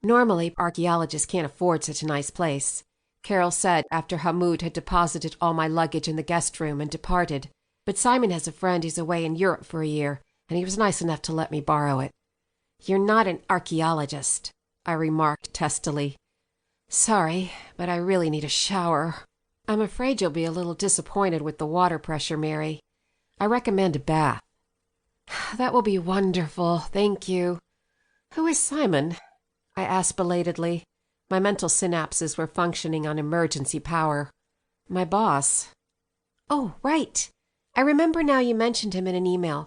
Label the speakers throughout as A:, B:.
A: Normally, archaeologists can't afford such a nice place, Carol said after Hamoud had deposited all my luggage in the guest room and departed. But Simon has a friend who's away in Europe for a year, and he was nice enough to let me borrow it. You're not an archaeologist, I remarked testily. Sorry, but I really need a shower. I'm afraid you'll be a little disappointed with the water pressure, Mary. I recommend a bath. That will be wonderful, thank you. Who is Simon? I asked belatedly. My mental synapses were functioning on emergency power. My boss. Oh, right. I remember now you mentioned him in an email.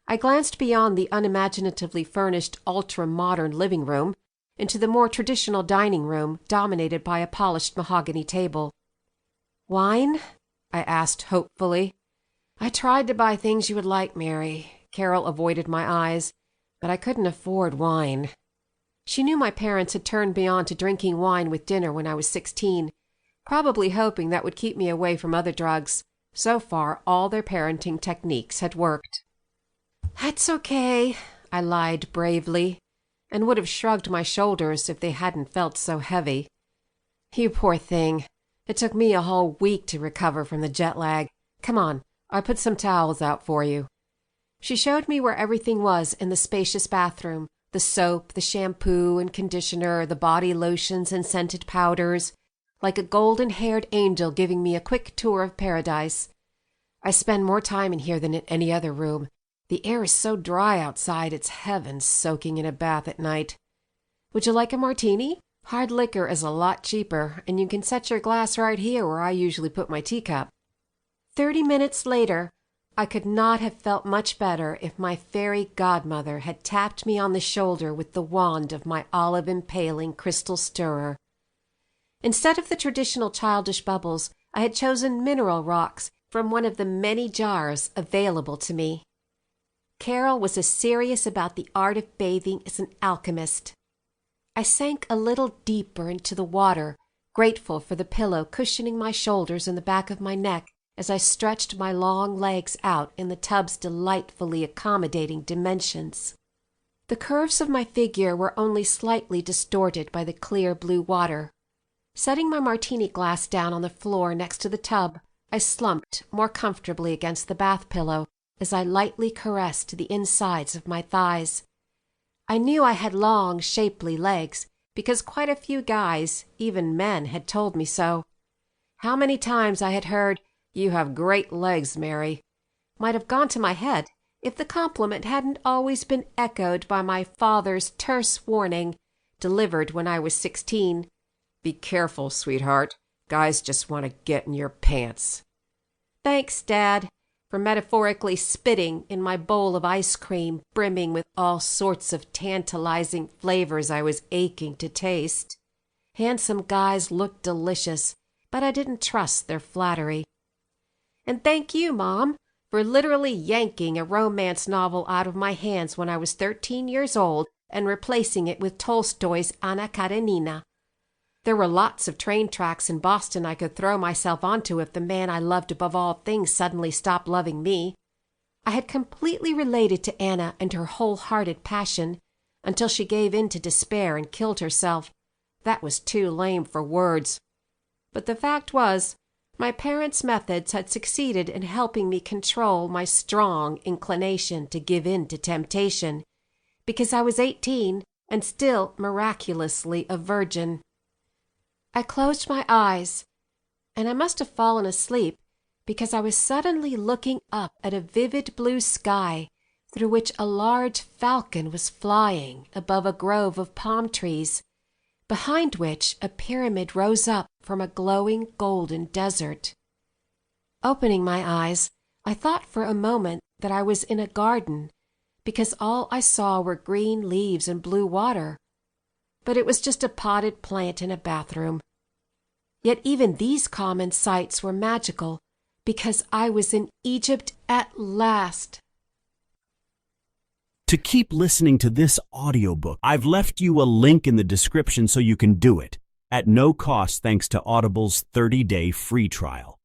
A: I glanced beyond the unimaginatively furnished ultra-modern living room into the more traditional dining room dominated by a polished mahogany table. Wine? I asked hopefully. I tried to buy things you would like, Mary. Carol avoided my eyes, but I couldn't afford wine. She knew my parents had turned me on to drinking wine with dinner when I was 16, probably hoping that would keep me away from other drugs. So far, all their parenting techniques had worked. That's okay, I lied bravely, and would have shrugged my shoulders if they hadn't felt so heavy. You poor thing. It took me a whole week to recover from the jet lag. Come on, I put some towels out for you. She showed me where everything was in the spacious bathroom, the soap, the shampoo and conditioner, the body lotions and scented powders, like a golden-haired angel giving me a quick tour of paradise. I spend more time in here than in any other room. The air is so dry outside, it's heaven soaking in a bath at night. Would you like a martini? Hard liquor is a lot cheaper, and you can set your glass right here where I usually put my teacup. 30 minutes later, I could not have felt much better if my fairy godmother had tapped me on the shoulder with the wand of my olive-impaling crystal stirrer. Instead of the traditional childish bubbles, I had chosen mineral rocks from one of the many jars available to me. Carol was as serious about the art of bathing as an alchemist. I sank a little deeper into the water, grateful for the pillow cushioning my shoulders and the back of my neck as I stretched my long legs out in the tub's delightfully accommodating dimensions. The curves of my figure were only slightly distorted by the clear blue water. Setting my martini glass down on the floor next to the tub, I slumped more comfortably against the bath pillow as I lightly caressed the insides of my thighs. I knew I had long, shapely legs, because quite a few guys, even men, had told me so. How many times I had heard, "You have great legs, Mary," might have gone to my head if the compliment hadn't always been echoed by my father's terse warning, delivered when I was 16. "Be careful, sweetheart. Guys just want to get in your pants." Thanks, Dad, for metaphorically spitting in my bowl of ice cream brimming with all sorts of tantalizing flavors I was aching to taste. Handsome guys looked delicious, but I didn't trust their flattery. And thank you, Mom, for literally yanking a romance novel out of my hands when I was 13 years old and replacing it with Tolstoy's Anna Karenina. There were lots of train tracks in Boston I could throw myself onto if the man I loved above all things suddenly stopped loving me. I had completely related to Anna and her wholehearted passion until she gave in to despair and killed herself. That was too lame for words. But the fact was, my parents' methods had succeeded in helping me control my strong inclination to give in to temptation, because I was 18 and still miraculously a virgin. I closed my eyes, and I must have fallen asleep because I was suddenly looking up at a vivid blue sky through which a large falcon was flying above a grove of palm trees, behind which a pyramid rose up from a glowing golden desert. Opening my eyes, I thought for a moment that I was in a garden, because all I saw were green leaves and blue water. But it was just a potted plant in a bathroom. Yet even these common sights were magical, because I was in Egypt at last.
B: To keep listening to this audiobook, I've left you a link in the description so you can do it, at no cost thanks to Audible's 30-day free trial.